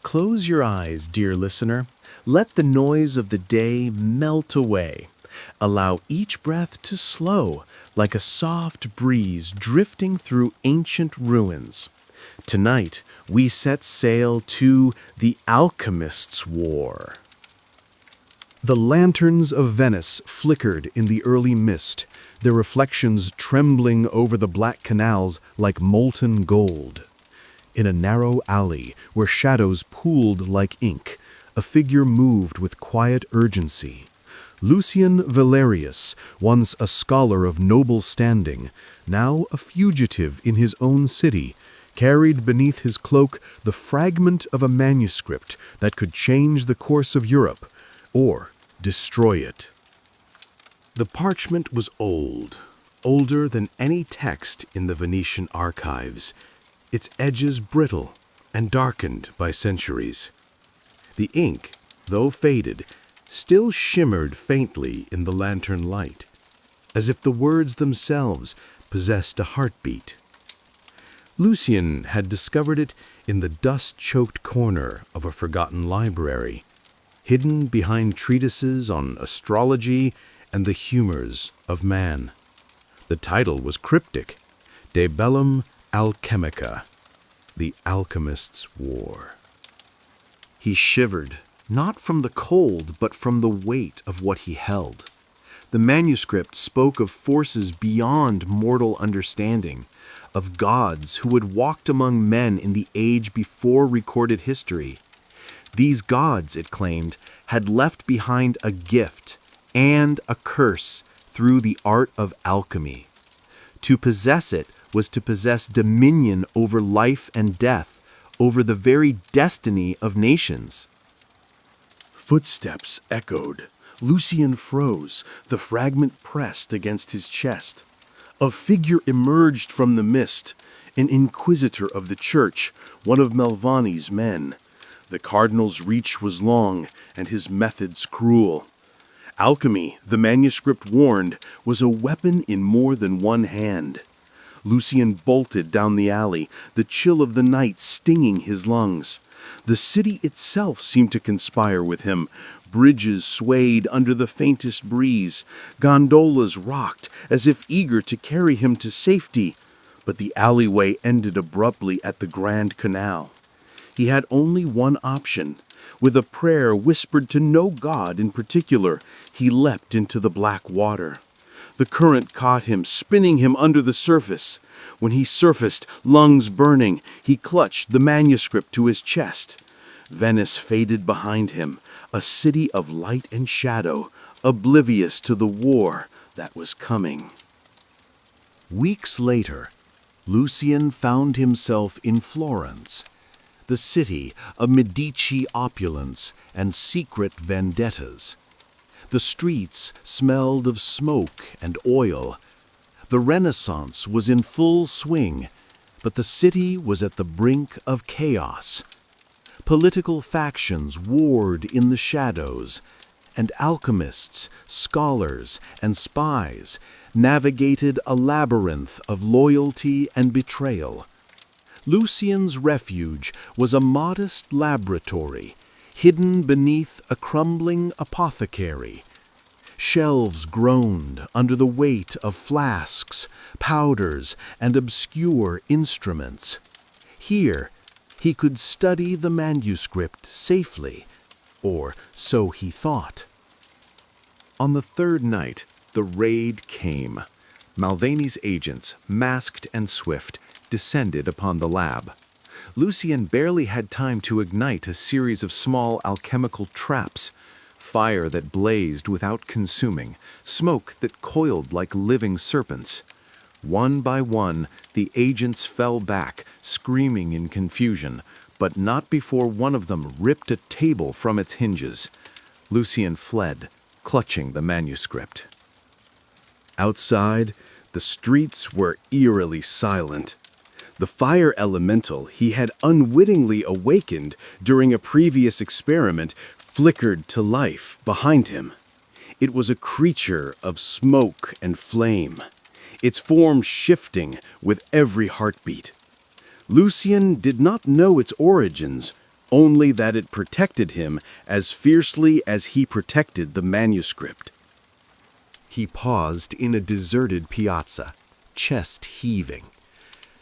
Close your eyes, dear listener. Let the noise of the day melt away. Allow each breath to slow, like a soft breeze drifting through ancient ruins. Tonight, we set sail to the Alchemist's War. The lanterns of Venice flickered in the early mist, their reflections trembling over the black canals like molten gold. In a narrow alley where shadows pooled like ink, a figure moved with quiet urgency. Lucian Valerius, once a scholar of noble standing, now a fugitive in his own city, carried beneath his cloak the fragment of a manuscript that could change the course of Europe, or destroy it. The parchment was old, older than any text in the Venetian archives, its edges brittle and darkened by centuries. The ink, though faded, still shimmered faintly in the lantern light, as if the words themselves possessed a heartbeat. Lucian had discovered it in the dust-choked corner of a forgotten library, hidden behind treatises on astrology and the humors of man. The title was cryptic, De Bellum Alchemica, the Alchemist's War. He shivered, not from the cold, but from the weight of what he held. The manuscript spoke of forces beyond mortal understanding, of gods who had walked among men in the age before recorded history. These gods, it claimed, had left behind a gift and a curse through the art of alchemy. To possess it was to possess dominion over life and death, over the very destiny of nations. Footsteps echoed. Lucian froze, the fragment pressed against his chest. A figure emerged from the mist, an inquisitor of the church, one of Melvani's men. The cardinal's reach was long, and his methods cruel. Alchemy, the manuscript warned, was a weapon in more than one hand. Lucian bolted down the alley, the chill of the night stinging his lungs. The city itself seemed to conspire with him. Bridges swayed under the faintest breeze. Gondolas rocked as if eager to carry him to safety. But the alleyway ended abruptly at the Grand Canal. He had only one option. With a prayer whispered to no god in particular, he leapt into the black water. The current caught him, spinning him under the surface. When he surfaced, lungs burning, he clutched the manuscript to his chest. Venice faded behind him, a city of light and shadow, oblivious to the war that was coming. Weeks later, Lucian found himself in Florence, the city of Medici opulence and secret vendettas. The streets smelled of smoke and oil. The Renaissance was in full swing, but the city was at the brink of chaos. Political factions warred in the shadows, and alchemists, scholars, and spies navigated a labyrinth of loyalty and betrayal. Lucian's refuge was a modest laboratory, hidden beneath a crumbling apothecary. Shelves groaned under the weight of flasks, powders, and obscure instruments. Here, he could study the manuscript safely, or so he thought. On the third night, the raid came. Malvani's agents, masked and swift, descended upon the lab. Lucian barely had time to ignite a series of small alchemical traps, fire that blazed without consuming, smoke that coiled like living serpents. One by one, the agents fell back, screaming in confusion, but not before one of them ripped a table from its hinges. Lucian fled, clutching the manuscript. Outside, the streets were eerily silent. The fire elemental he had unwittingly awakened during a previous experiment flickered to life behind him. It was a creature of smoke and flame, its form shifting with every heartbeat. Lucian did not know its origins, only that it protected him as fiercely as he protected the manuscript. He paused in a deserted piazza, chest heaving.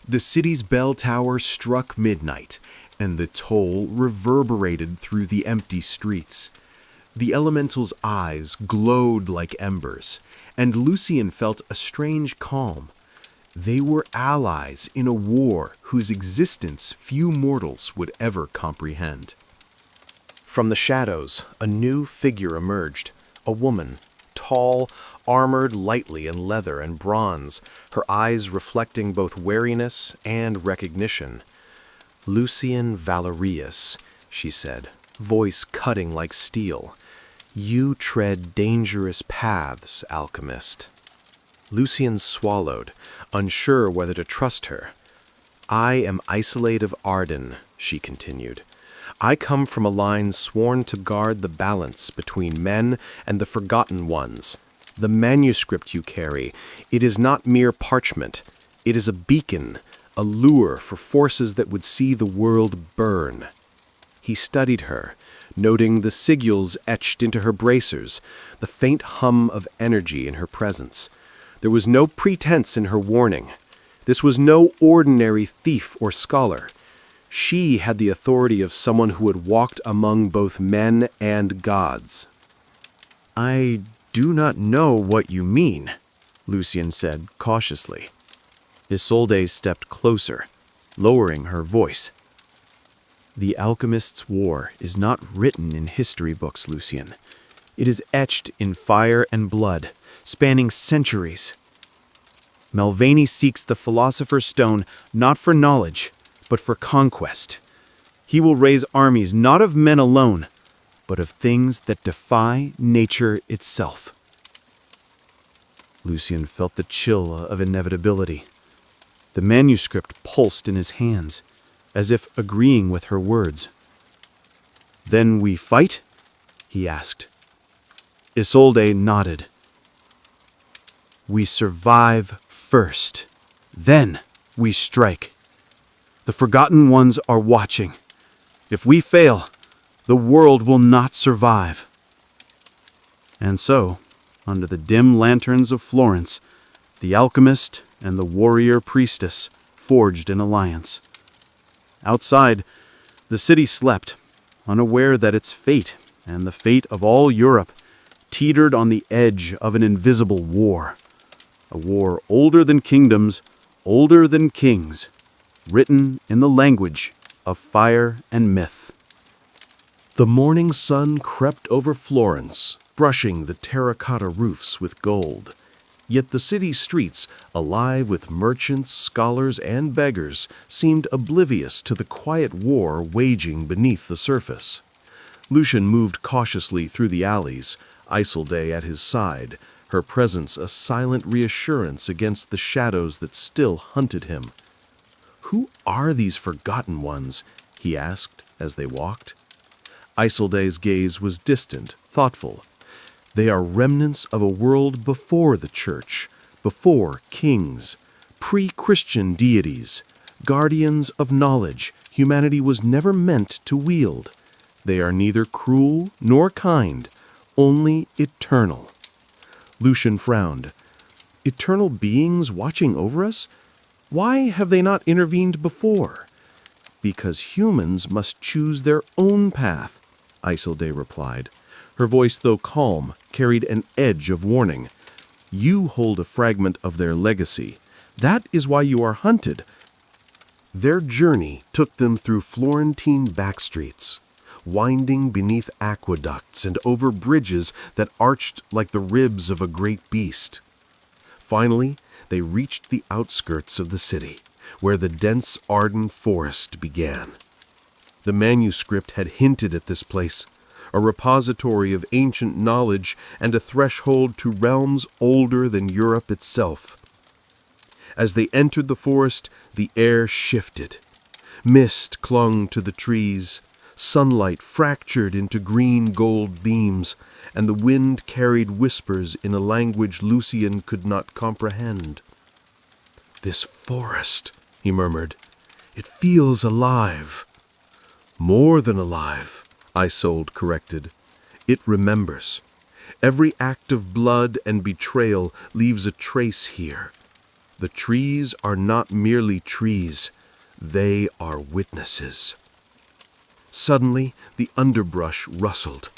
The city's bell tower struck midnight, and the toll reverberated through the empty streets. The elemental's eyes glowed like embers, and Lucian felt a strange calm. They were allies in a war whose existence few mortals would ever comprehend. From the shadows, a new figure emerged, a woman, tall, armored lightly in leather and bronze, her eyes reflecting both wariness and recognition. "Lucian Valerius," she said, voice cutting like steel. "You tread dangerous paths, Alchemist." Lucian swallowed, unsure whether to trust her. "I am Isolate of Arden," she continued. "I come from a line sworn to guard the balance between men and the forgotten ones. The manuscript you carry, it is not mere parchment. It is a beacon, a lure for forces that would see the world burn." He studied her, noting the sigils etched into her bracers, the faint hum of energy in her presence. There was no pretense in her warning. This was no ordinary thief or scholar. She had the authority of someone who had walked among both men and gods. "I do not know what you mean," Lucian said cautiously. Isolde stepped closer, lowering her voice. "The Alchemist's war is not written in history books, Lucian. It is etched in fire and blood, spanning centuries. Malvani seeks the Philosopher's Stone not for knowledge, but for conquest. He will raise armies not of men alone, but of things that defy nature itself." Lucian felt the chill of inevitability. The manuscript pulsed in his hands, as if agreeing with her words. "Then we fight?" he asked. Isolde nodded. "We survive first. Then we strike. The Forgotten Ones are watching. If we fail, the world will not survive." And so, under the dim lanterns of Florence, the alchemist and the warrior priestess forged an alliance. Outside, the city slept, unaware that its fate and the fate of all Europe teetered on the edge of an invisible war. A war older than kingdoms, older than kings, written in the language of fire and myth. The morning sun crept over Florence, brushing the terracotta roofs with gold. Yet the city streets, alive with merchants, scholars, and beggars, seemed oblivious to the quiet war waging beneath the surface. Lucian moved cautiously through the alleys, Isolde at his side, her presence a silent reassurance against the shadows that still hunted him. "Who are these forgotten ones?" he asked as they walked. Isolde's gaze was distant, thoughtful. "They are remnants of a world before the church, before kings, pre-Christian deities, guardians of knowledge humanity was never meant to wield. They are neither cruel nor kind, only eternal." Lucian frowned. "Eternal beings watching over us? Why have they not intervened before?" "Because humans must choose their own path," Isolde replied. Her voice, though calm, carried an edge of warning. "You hold a fragment of their legacy. That is why you are hunted." Their journey took them through Florentine backstreets, winding beneath aqueducts and over bridges that arched like the ribs of a great beast. Finally, they reached the outskirts of the city, where the dense Arden forest began. The manuscript had hinted at this place, a repository of ancient knowledge and a threshold to realms older than Europe itself. As they entered the forest, the air shifted. Mist clung to the trees, sunlight fractured into green-gold beams, and the wind carried whispers in a language Lucian could not comprehend. "This forest," he murmured, "it feels alive." More than alive, Isolde corrected. It remembers. Every act of blood and betrayal leaves a trace here. The trees are not merely trees, they are witnesses. Suddenly, the underbrush rustled.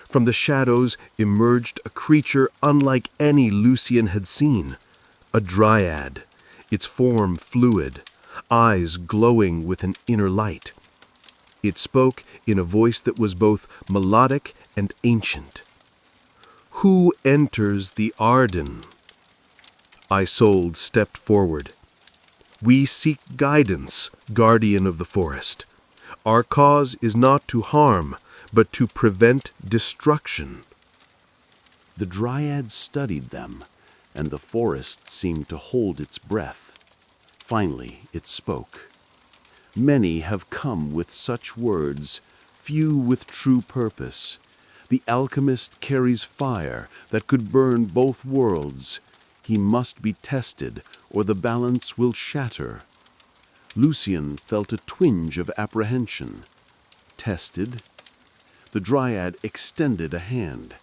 From the shadows emerged a creature unlike any Lucian had seen. A dryad, its form fluid, eyes glowing with an inner light. It spoke in a voice that was both melodic and ancient. "Who enters the Arden?" Isolde stepped forward. "We seek guidance, guardian of the forest. Our cause is not to harm, but to prevent destruction." The dryad studied them, and the forest seemed to hold its breath. Finally, it spoke. "Many have come with such words, few with true purpose. The alchemist carries fire that could burn both worlds. He must be tested, or the balance will shatter." Lucian felt a twinge of apprehension. Tested? The dryad extended a hand.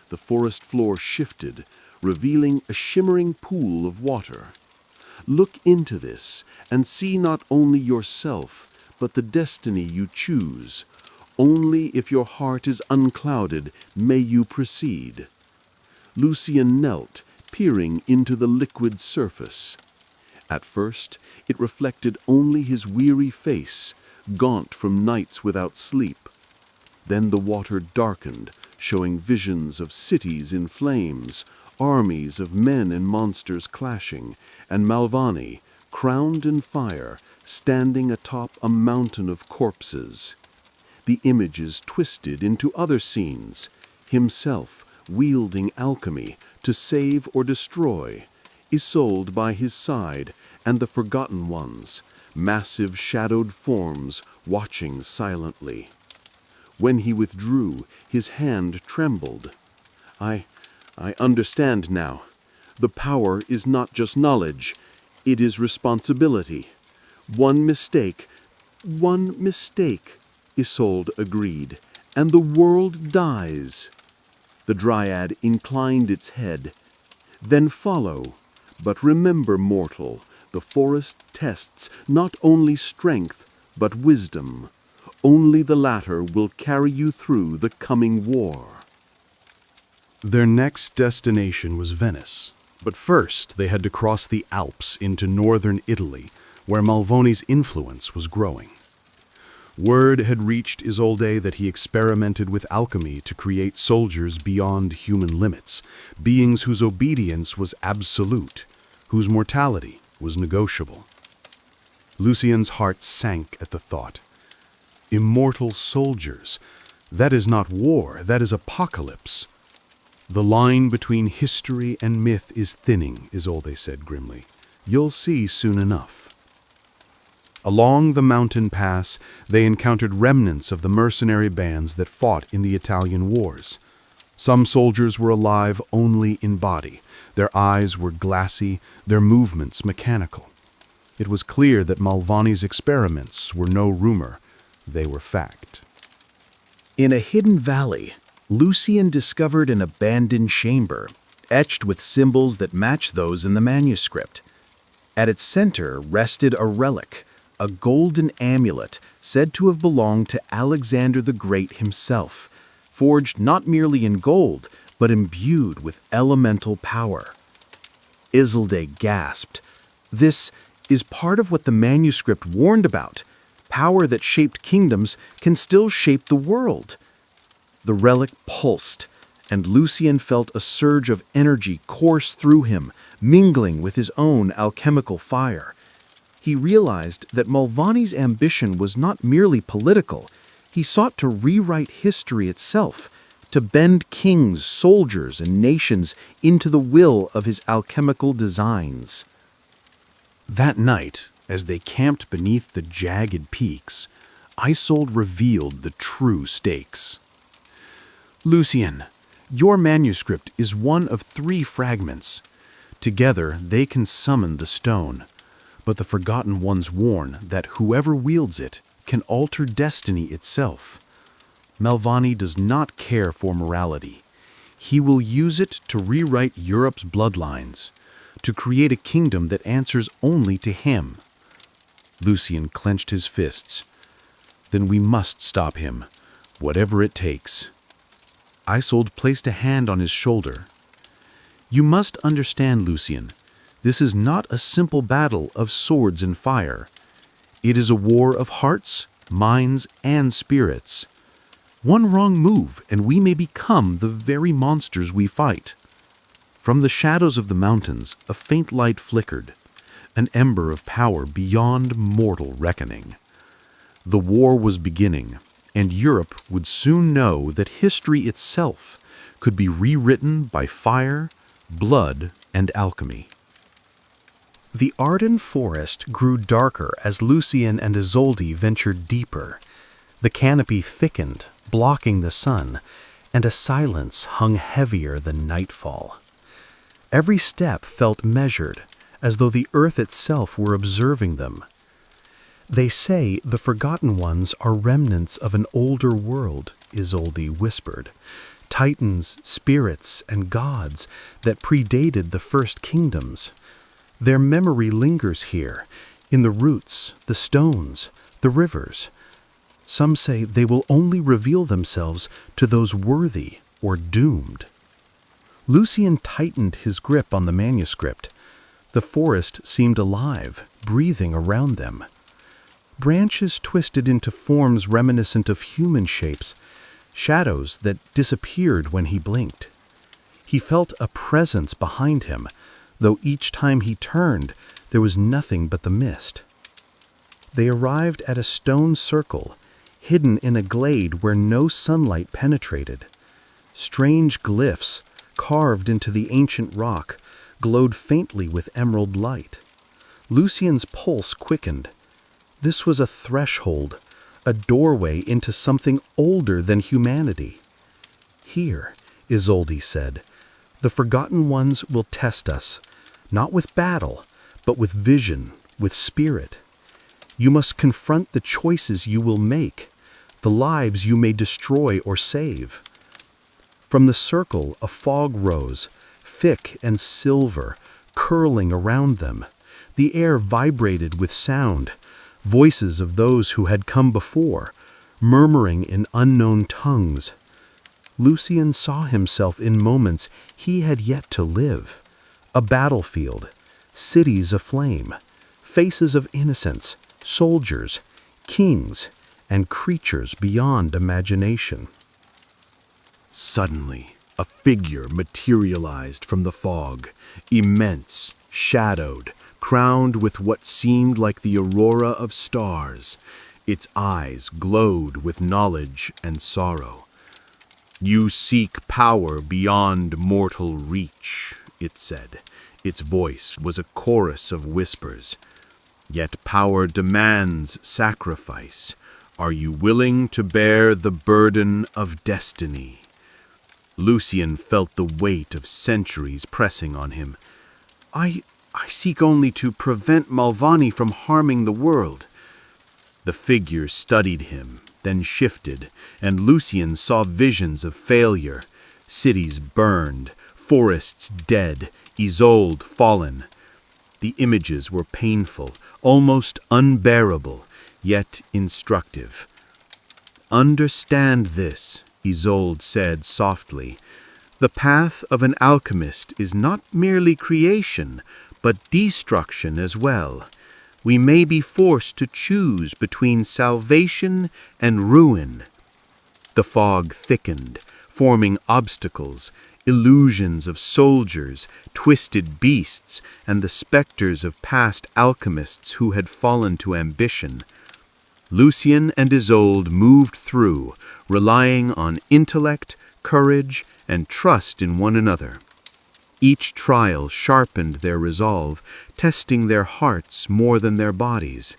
The forest floor shifted, revealing a shimmering pool of water. "Look into this, and see not only yourself, but the destiny you choose. Only if your heart is unclouded may you proceed." Lucian knelt, peering into the liquid surface. At first, it reflected only his weary face, gaunt from nights without sleep. Then the water darkened, showing visions of cities in flames, armies of men and monsters clashing, and Malvani, crowned in fire, standing atop a mountain of corpses. The images twisted into other scenes, himself wielding alchemy to save or destroy, Isolde by his side, and the forgotten ones, massive shadowed forms watching silently. When he withdrew, his hand trembled. I understand now. The power is not just knowledge, it is responsibility. One mistake, Isolde agreed, and the world dies." The dryad inclined its head. "Then follow. But remember, mortal, the forest tests not only strength, but wisdom. Only the latter will carry you through the coming war." Their next destination was Venice, but first they had to cross the Alps into northern Italy, where Malvoni's influence was growing. Word had reached Isolde that he experimented with alchemy to create soldiers beyond human limits, beings whose obedience was absolute, whose mortality was negotiable. Lucian's heart sank at the thought. Immortal soldiers. That is not war, that is apocalypse. "The line between history and myth is thinning," Isolde said grimly. "You'll see soon enough." Along the mountain pass, they encountered remnants of the mercenary bands that fought in the Italian wars. Some soldiers were alive only in body. Their eyes were glassy, their movements mechanical. It was clear that Malvani's experiments were no rumor, they were fact. In a hidden valley, Lucian discovered an abandoned chamber, etched with symbols that matched those in the manuscript. At its center rested a relic, a golden amulet said to have belonged to Alexander the Great himself, forged not merely in gold, but imbued with elemental power. Isolde gasped. "This is part of what the manuscript warned about. Power that shaped kingdoms can still shape the world." The relic pulsed, and Lucian felt a surge of energy course through him, mingling with his own alchemical fire. He realized that Malvani's ambition was not merely political. He sought to rewrite history itself, to bend kings, soldiers, and nations into the will of his alchemical designs. That night, as they camped beneath the jagged peaks, Isolde revealed the true stakes. "Lucian, your manuscript is one of 3 fragments. Together, they can summon the stone. But the Forgotten Ones warn that whoever wields it can alter destiny itself. Melvani does not care for morality. He will use it to rewrite Europe's bloodlines, to create a kingdom that answers only to him. Lucian clenched his fists. Then we must stop him, whatever it takes. Isolde placed a hand on his shoulder. You must understand, Lucian, this is not a simple battle of swords and fire. It is a war of hearts, minds, and spirits. One wrong move, and we may become the very monsters we fight. From the shadows of the mountains, a faint light flickered, an ember of power beyond mortal reckoning. The war was beginning, and Europe would soon know that history itself could be rewritten by fire, blood, and alchemy. The Arden forest grew darker as Lucian and Isolde ventured deeper. The canopy thickened, blocking the sun, and a silence hung heavier than nightfall. Every step felt measured, as though the earth itself were observing them. They say the Forgotten Ones are remnants of an older world, Isolde whispered. Titans, spirits, and gods that predated the first kingdoms. Their memory lingers here, in the roots, the stones, the rivers. Some say they will only reveal themselves to those worthy or doomed. Lucian tightened his grip on the manuscript. The forest seemed alive, breathing around them. Branches twisted into forms reminiscent of human shapes, shadows that disappeared when he blinked. He felt a presence behind him, though each time he turned, there was nothing but the mist. They arrived at a stone circle, hidden in a glade where no sunlight penetrated. Strange glyphs, carved into the ancient rock, glowed faintly with emerald light. Lucian's pulse quickened. This was a threshold, a doorway into something older than humanity. Here, Isolde said, the Forgotten Ones will test us, not with battle, but with vision, with spirit. You must confront the choices you will make, the lives you may destroy or save. From the circle, a fog rose, thick and silver, curling around them. The air vibrated with sound, voices of those who had come before, murmuring in unknown tongues. Lucian saw himself in moments he had yet to live. A battlefield, cities aflame, faces of innocence, soldiers, kings, and creatures beyond imagination. Suddenly, a figure materialized from the fog, immense, shadowed, crowned with what seemed like the aurora of stars. Its eyes glowed with knowledge and sorrow. "You seek power beyond mortal reach," it said. Its voice was a chorus of whispers. "Yet power demands sacrifice. Are you willing to bear the burden of destiny?" Lucian felt the weight of centuries pressing on him. I seek only to prevent Melvani from harming the world." The figure studied him, then shifted, and Lucian saw visions of failure. Cities burned, forests dead, Isolde fallen. The images were painful, almost unbearable, yet instructive. "Understand this," Isolde said softly. "The path of an alchemist is not merely creation, but destruction as well. We may be forced to choose between salvation and ruin." The fog thickened, forming obstacles, illusions of soldiers, twisted beasts, and the specters of past alchemists who had fallen to ambition. Lucian and Isolde moved through, relying on intellect, courage, and trust in one another. Each trial sharpened their resolve, testing their hearts more than their bodies.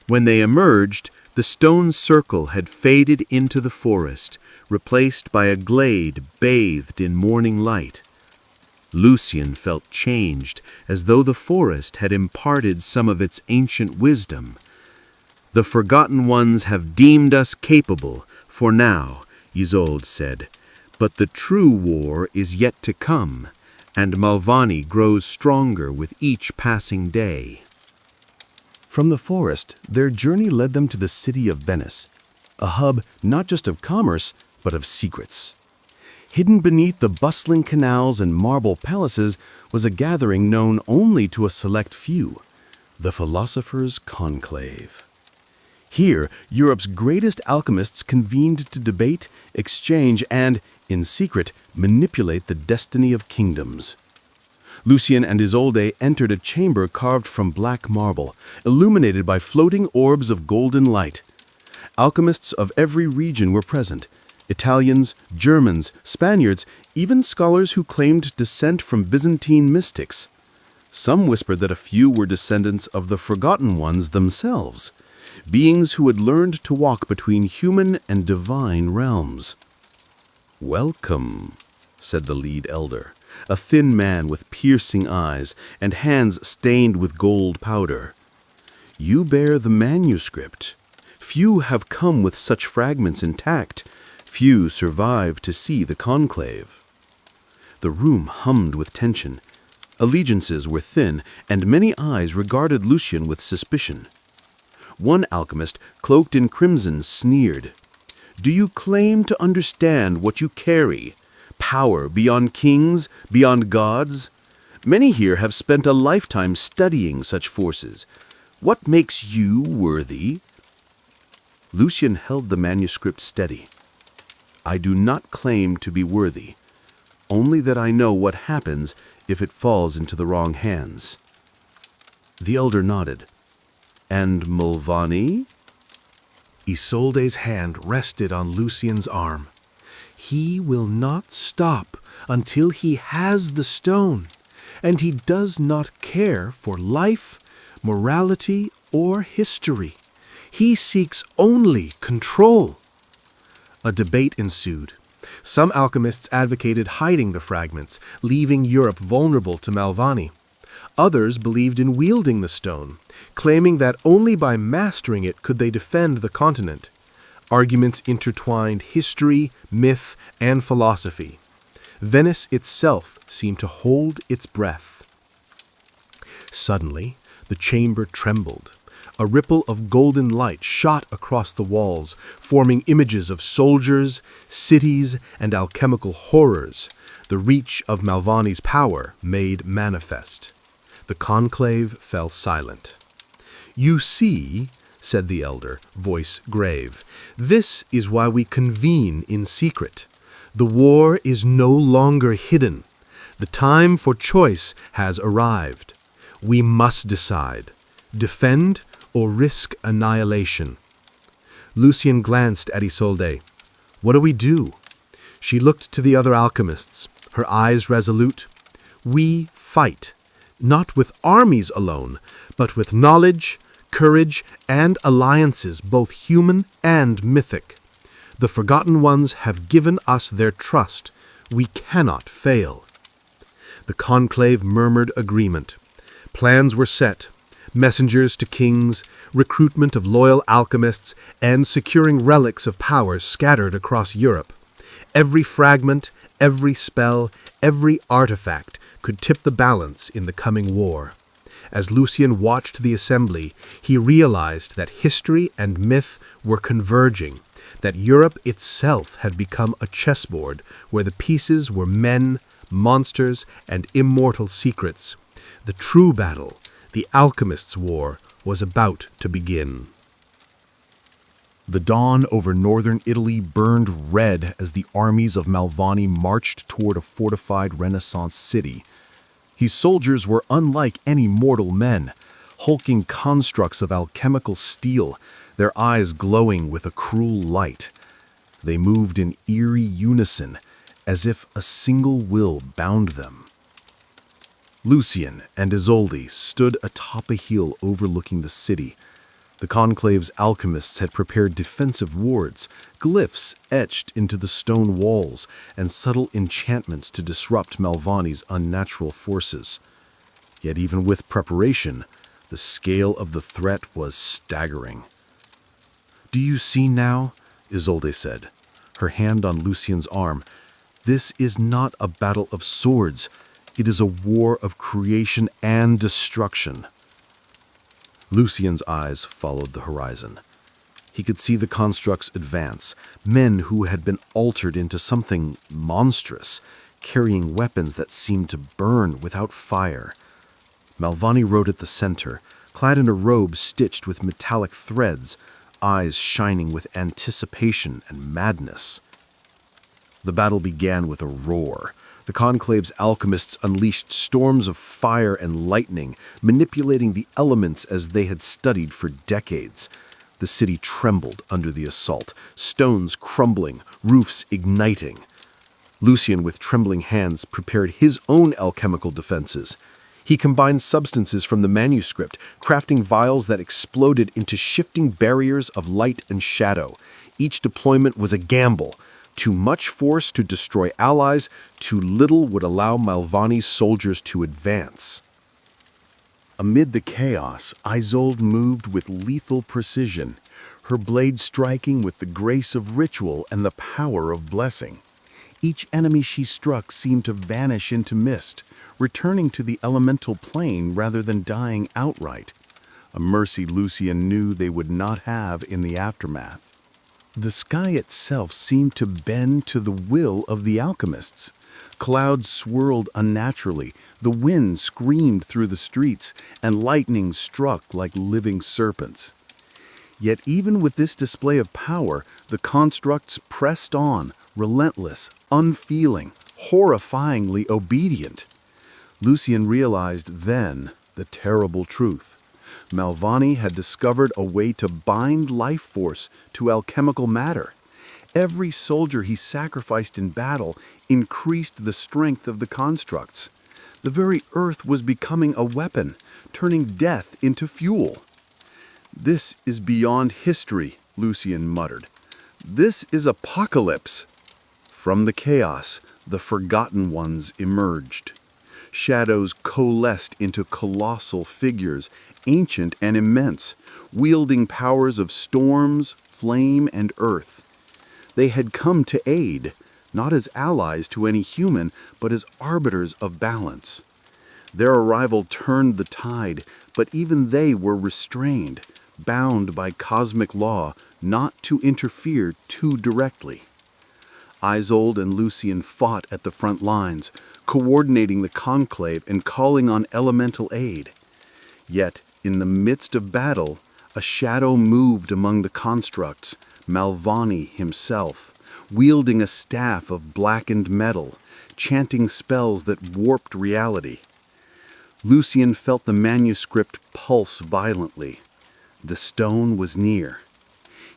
When they emerged, the stone circle had faded into the forest, replaced by a glade bathed in morning light. Lucian felt changed, as though the forest had imparted some of its ancient wisdom. The Forgotten Ones have deemed us capable, for now, Isolde said. But the true war is yet to come, and Malvani grows stronger with each passing day. From the forest, their journey led them to the city of Venice, a hub not just of commerce, but of secrets. Hidden beneath the bustling canals and marble palaces was a gathering known only to a select few, the Philosopher's Conclave. Here, Europe's greatest alchemists convened to debate, exchange, and, in secret, manipulate the destiny of kingdoms. Lucien and Isolde entered a chamber carved from black marble, illuminated by floating orbs of golden light. Alchemists of every region were present: Italians, Germans, Spaniards, even scholars who claimed descent from Byzantine mystics. Some whispered that a few were descendants of the Forgotten Ones themselves, beings who had learned to walk between human and divine realms. "Welcome," said the lead elder, a thin man with piercing eyes and hands stained with gold powder. "You bear the manuscript. Few have come with such fragments intact. Few survive to see the conclave." The room hummed with tension. Allegiances were thin, and many eyes regarded Lucien with suspicion. One alchemist, cloaked in crimson, sneered. "Do you claim to understand what you carry? Power beyond kings, beyond gods? Many here have spent a lifetime studying such forces. What makes you worthy?" Lucien held the manuscript steady. "I do not claim to be worthy, only that I know what happens if it falls into the wrong hands." The elder nodded. "And Malvani?" Isolde's hand rested on Lucien's arm. "He will not stop until he has the stone, and he does not care for life, morality, or history. He seeks only control." A debate ensued. Some alchemists advocated hiding the fragments, leaving Europe vulnerable to Malvani. Others believed in wielding the stone, claiming that only by mastering it could they defend the continent. Arguments intertwined history, myth, and philosophy. Venice itself seemed to hold its breath. Suddenly, the chamber trembled. A ripple of golden light shot across the walls, forming images of soldiers, cities, and alchemical horrors, the reach of Malvani's power made manifest. The conclave fell silent. "You see," said the elder, voice grave, "this is why we convene in secret. The war is no longer hidden. The time for choice has arrived. We must decide: defend or risk annihilation." Lucien glanced at Isolde. "What do we do?" She looked to the other alchemists, her eyes resolute. "We fight, not with armies alone, but with knowledge, courage, and alliances both human and mythic. The Forgotten Ones have given us their trust. We cannot fail." The conclave murmured agreement. Plans were set: messengers to kings, recruitment of loyal alchemists, and securing relics of power scattered across Europe. Every fragment, every spell, every artifact could tip the balance in the coming war. As Lucien watched the assembly, he realized that history and myth were converging, that Europe itself had become a chessboard where the pieces were men, monsters, and immortal secrets. The true battle, the Alchemists' War, was about to begin. The dawn over northern Italy burned red as the armies of Malvani marched toward a fortified Renaissance city. His soldiers were unlike any mortal men, hulking constructs of alchemical steel, their eyes glowing with a cruel light. They moved in eerie unison, as if a single will bound them. Lucien and Isolde stood atop a hill overlooking the city. The conclave's alchemists had prepared defensive wards, glyphs etched into the stone walls, and subtle enchantments to disrupt Malvani's unnatural forces. Yet even with preparation, the scale of the threat was staggering. "Do you see now?" Isolde said, her hand on Lucien's arm. "This is not a battle of swords. It is a war of creation and destruction." Lucien's eyes followed the horizon. He could see the constructs advance, men who had been altered into something monstrous, carrying weapons that seemed to burn without fire. Malvani rode at the center, clad in a robe stitched with metallic threads, eyes shining with anticipation and madness. The battle began with a roar. The conclave's alchemists unleashed storms of fire and lightning, manipulating the elements as they had studied for decades. The city trembled under the assault, stones crumbling, roofs igniting. Lucien, with trembling hands, prepared his own alchemical defenses. He combined substances from the manuscript, crafting vials that exploded into shifting barriers of light and shadow. Each deployment was a gamble. Too much force to destroy allies, too little would allow Malvani's soldiers to advance. Amid the chaos, Isolde moved with lethal precision, her blade striking with the grace of ritual and the power of blessing. Each enemy she struck seemed to vanish into mist, returning to the elemental plane rather than dying outright, a mercy Lucien knew they would not have in the aftermath. The sky itself seemed to bend to the will of the alchemists. Clouds swirled unnaturally, the wind screamed through the streets, and lightning struck like living serpents. Yet even with this display of power, the constructs pressed on, relentless, unfeeling, horrifyingly obedient. Lucien realized then the terrible truth. Malvani had discovered a way to bind life force to alchemical matter. Every soldier he sacrificed in battle increased the strength of the constructs. The very earth was becoming a weapon, turning death into fuel. "This is beyond history," Lucien muttered. "This is apocalypse." From the chaos, the Forgotten Ones emerged. Shadows coalesced into colossal figures, ancient and immense, wielding powers of storms, flame, and earth. They had come to aid, not as allies to any human, but as arbiters of balance. Their arrival turned the tide, but even they were restrained, bound by cosmic law not to interfere too directly. Isolde and Lucien fought at the front lines, coordinating the conclave and calling on elemental aid. Yet, in the midst of battle, a shadow moved among the constructs, Malvani himself, wielding a staff of blackened metal, chanting spells that warped reality. Lucien felt the manuscript pulse violently. The stone was near.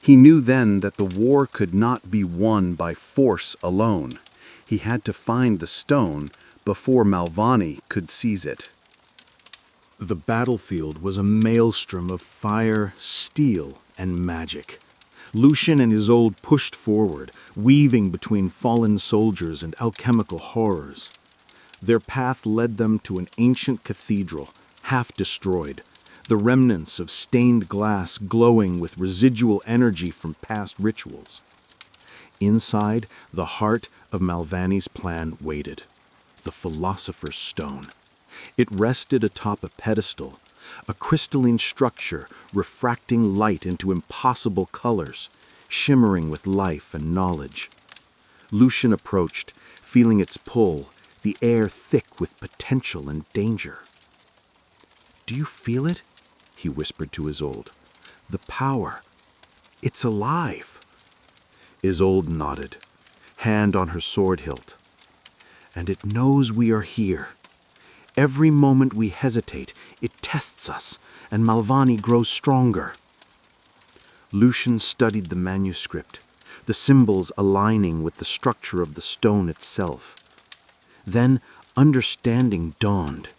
He knew then that the war could not be won by force alone. He had to find the stone before Malvani could seize it. The battlefield was a maelstrom of fire, steel, and magic. Lucien and Isolde pushed forward, weaving between fallen soldiers and alchemical horrors. Their path led them to an ancient cathedral, half destroyed, the remnants of stained glass glowing with residual energy from past rituals. Inside, the heart of Malvani's plan waited, the Philosopher's Stone. It rested atop a pedestal, a crystalline structure refracting light into impossible colors, shimmering with life and knowledge. Lucien approached, feeling its pull, the air thick with potential and danger. "Do you feel it?" he whispered to Isolde. "The power. It's alive." Isolde nodded, hand on her sword hilt. "And it knows we are here. Every moment we hesitate, it tests us, and Malvani grows stronger." Lucien studied the manuscript, the symbols aligning with the structure of the stone itself. Then understanding dawned.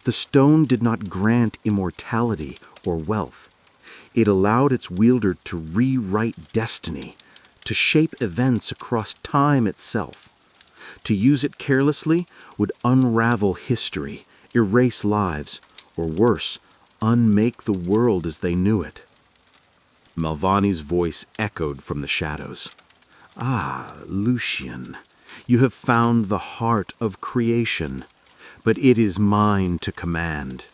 The stone did not grant immortality or wealth. It allowed its wielder to rewrite destiny, to shape events across time itself. To use it carelessly would unravel history, erase lives, or worse, unmake the world as they knew it. Malvani's voice echoed from the shadows. "Ah, Lucian, you have found the heart of creation, but it is mine to command."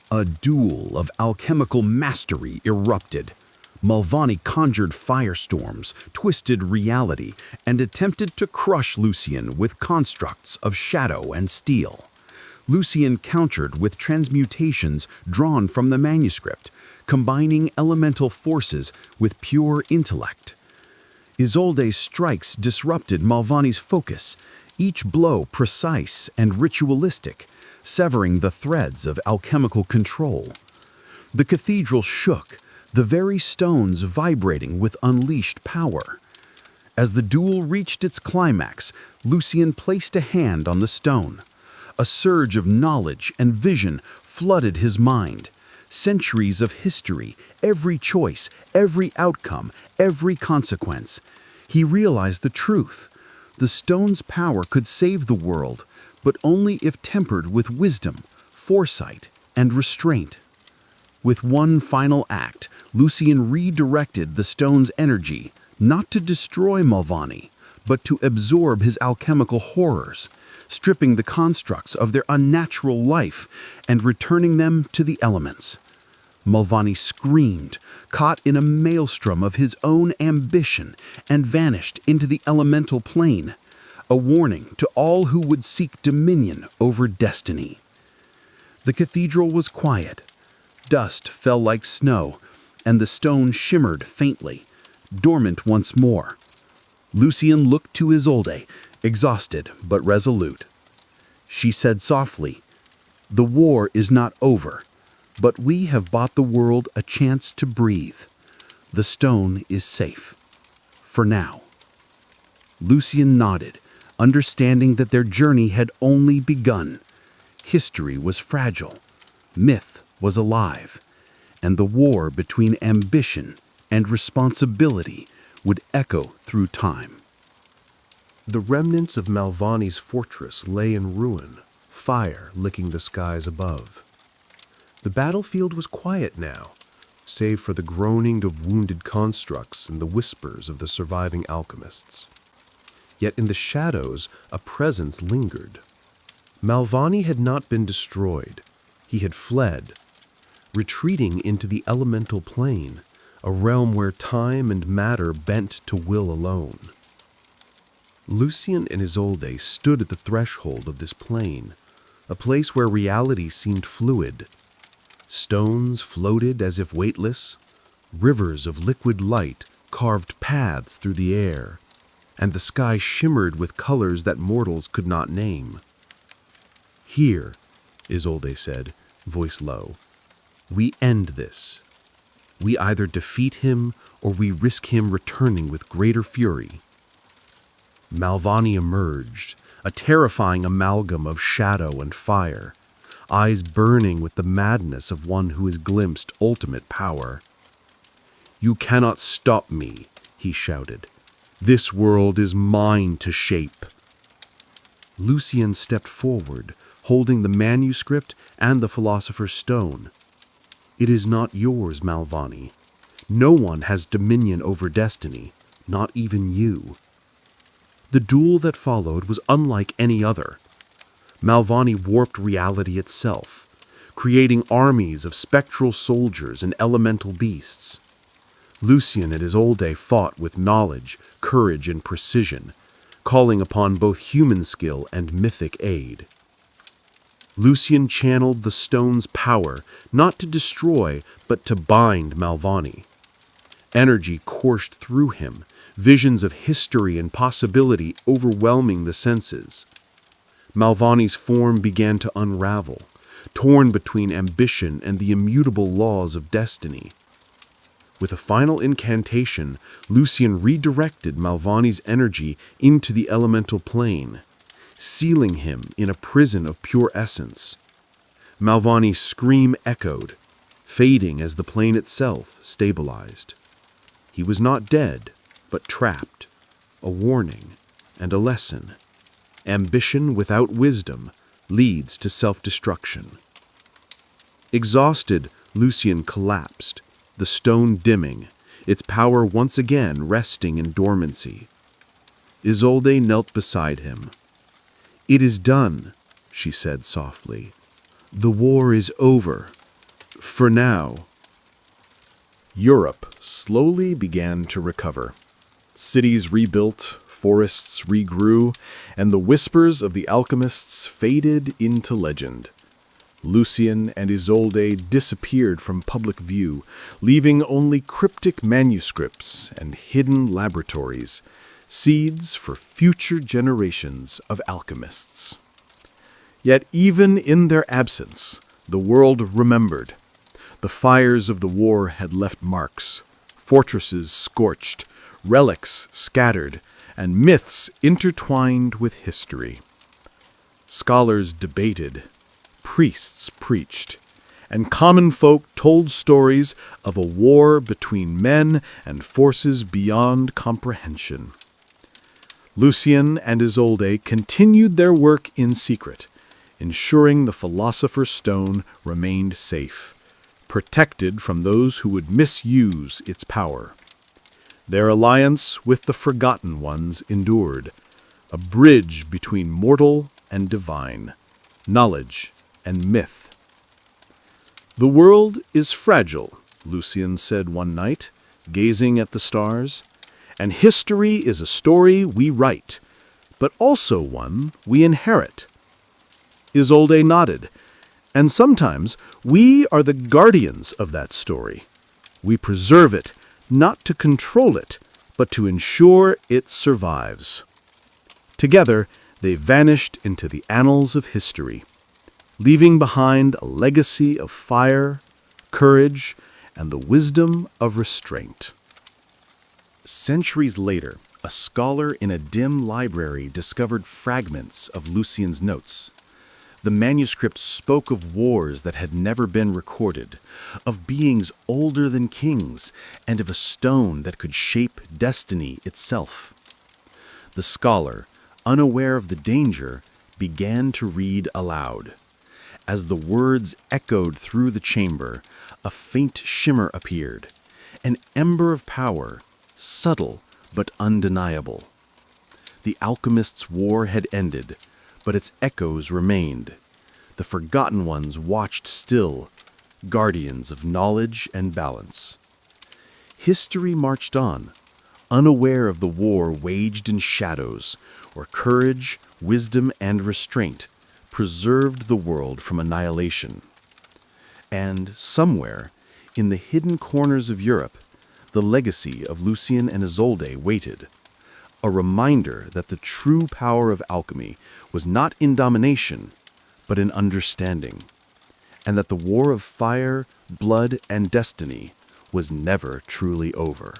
A duel of alchemical mastery erupted. Malvani conjured firestorms, twisted reality, and attempted to crush Lucian with constructs of shadow and steel. Lucian countered with transmutations drawn from the manuscript, combining elemental forces with pure intellect. Isolde's strikes disrupted Malvani's focus, each blow precise and ritualistic, severing the threads of alchemical control. The cathedral shook, the very stones vibrating with unleashed power. As the duel reached its climax, Lucian placed a hand on the stone. A surge of knowledge and vision flooded his mind. Centuries of history, every choice, every outcome, every consequence. He realized the truth. The stone's power could save the world, but only if tempered with wisdom, foresight, and restraint. With one final act, Lucian redirected the stone's energy, not to destroy Malvani, but to absorb his alchemical horrors, stripping the constructs of their unnatural life and returning them to the elements. Malvani screamed, caught in a maelstrom of his own ambition, and vanished into the elemental plane, a warning to all who would seek dominion over destiny. The cathedral was quiet. Dust fell like snow, and the stone shimmered faintly, dormant once more. Lucian looked to Isolde, exhausted but resolute. She said softly, "The war is not over, but we have bought the world a chance to breathe. The stone is safe. For now." Lucian nodded, understanding that their journey had only begun. History was fragile. Myth was alive. And the war between ambition and responsibility would echo through time. The remnants of Malvani's fortress lay in ruin, fire licking the skies above. The battlefield was quiet now, save for the groaning of wounded constructs and the whispers of the surviving alchemists. Yet in the shadows, a presence lingered. Malvani had not been destroyed. He had fled, retreating into the elemental plane, a realm where time and matter bent to will alone. Lucian and Isolde stood at the threshold of this plane, a place where reality seemed fluid. Stones floated as if weightless, rivers of liquid light carved paths through the air, and the sky shimmered with colors that mortals could not name. "Here," Isolde said, voice low, "we end this. We either defeat him or we risk him returning with greater fury." Malvani emerged, a terrifying amalgam of shadow and fire, eyes burning with the madness of one who has glimpsed ultimate power. "You cannot stop me," he shouted. "This world is mine to shape." Lucian stepped forward, holding the manuscript and the Philosopher's Stone. "It is not yours, Malvani. No one has dominion over destiny, not even you." The duel that followed was unlike any other. Malvani warped reality itself, creating armies of spectral soldiers and elemental beasts. Lucian and Isolde fought with knowledge, courage, and precision, calling upon both human skill and mythic aid. Lucian channeled the stone's power, not to destroy, but to bind Malvani. Energy coursed through him, visions of history and possibility overwhelming the senses. Malvani's form began to unravel, torn between ambition and the immutable laws of destiny. With a final incantation, Lucian redirected Malvani's energy into the elemental plane, sealing him in a prison of pure essence. Malvani's scream echoed, fading as the plane itself stabilized. He was not dead, but trapped, a warning and a lesson. Ambition without wisdom leads to self-destruction. Exhausted, Lucian collapsed, the stone dimming, its power once again resting in dormancy. Isolde knelt beside him. "It is done," she said softly. "The war is over. For now." Europe slowly began to recover. Cities rebuilt, forests regrew, and the whispers of the alchemists faded into legend. Lucien and Isolde disappeared from public view, leaving only cryptic manuscripts and hidden laboratories, seeds for future generations of alchemists. Yet even in their absence, the world remembered. The fires of the war had left marks, fortresses scorched, relics scattered, and myths intertwined with history. Scholars debated, priests preached, and common folk told stories of a war between men and forces beyond comprehension. Lucien and Isolde continued their work in secret, ensuring the Philosopher's Stone remained safe, protected from those who would misuse its power. Their alliance with the Forgotten Ones endured, a bridge between mortal and divine, knowledge and myth. "The world is fragile," Lucien said one night, gazing at the stars, "and history is a story we write, but also one we inherit." Isolde nodded. "And sometimes we are the guardians of that story. We preserve it, not to control it, but to ensure it survives." Together, they vanished into the annals of history, leaving behind a legacy of fire, courage, and the wisdom of restraint. Centuries later, a scholar in a dim library discovered fragments of Lucien's notes. The manuscript spoke of wars that had never been recorded, of beings older than kings, and of a stone that could shape destiny itself. The scholar, unaware of the danger, began to read aloud. As the words echoed through the chamber, a faint shimmer appeared, an ember of power, subtle but undeniable. The alchemists' war had ended, but its echoes remained. The Forgotten Ones watched still, guardians of knowledge and balance. History marched on, unaware of the war waged in shadows, where courage, wisdom, and restraint preserved the world from annihilation. And somewhere, in the hidden corners of Europe, the legacy of Lucien and Isolde waited, a reminder that the true power of alchemy was not in domination, but in understanding, and that the war of fire, blood, and destiny was never truly over.